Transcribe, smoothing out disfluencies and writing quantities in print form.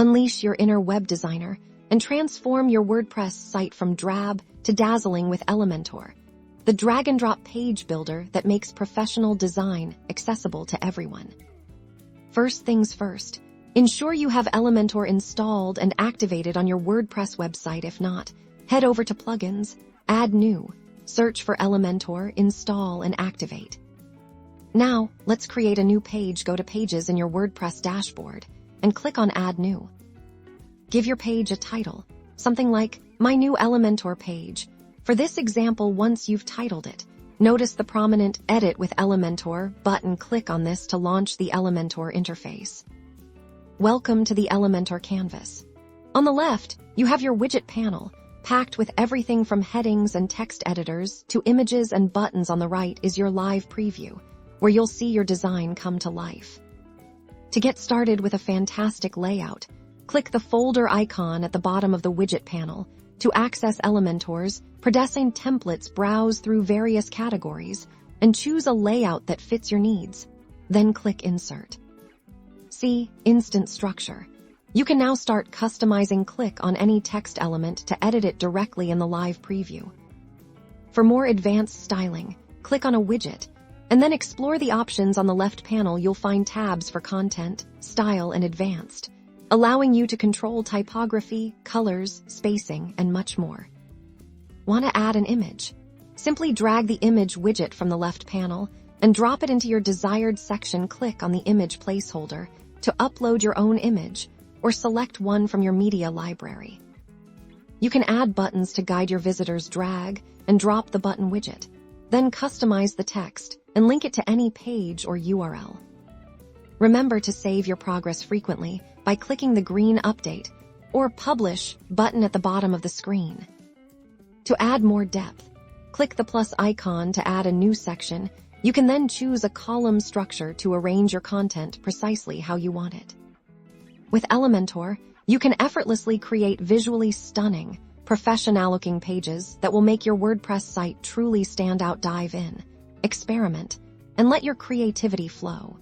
Unleash your inner web designer and transform your WordPress site from drab to dazzling with Elementor, the drag-and-drop page builder that makes professional design accessible to everyone. First things first, ensure you have Elementor installed and activated on your WordPress website. If not, head over to Plugins, Add New, search for Elementor, install, and activate. Now, let's create a new page. Go to Pages in your WordPress dashboard and click on Add New. Give your page a title, something like My New Elementor Page. For this example, once you've titled it, notice the prominent Edit with Elementor button. Click on this to launch the Elementor interface. Welcome to the Elementor canvas. On the left, you have your widget panel, packed with everything from headings and text editors to images and buttons. On the right is your live preview, where you'll see your design come to life. To get started with a fantastic layout, click the folder icon at the bottom of the widget panel. To access Elementor's pre-designed templates, browse through various categories and choose a layout that fits your needs. Then click Insert. See Instant Structure. You can now start customizing. Click on any text element to edit it directly in the live preview. For more advanced styling, click on a widget and then explore the options on the left panel. You'll find tabs for Content, Style, and Advanced, allowing you to control typography, colors, spacing, and much more. Want to add an image? Simply drag the Image widget from the left panel and drop it into your desired section. Click on the image placeholder to upload your own image or select one from your media library. You can add buttons to guide your visitors. Drag and drop the button widget, then customize the text and link it to any page or URL. Remember to save your progress frequently by clicking the green Update or Publish button at the bottom of the screen. To add more depth, click the plus icon to add a new section. You can then choose a column structure to arrange your content precisely how you want it. With Elementor, you can effortlessly create visually stunning, professional-looking pages that will make your WordPress site truly stand out. Dive in, experiment, and let your creativity flow.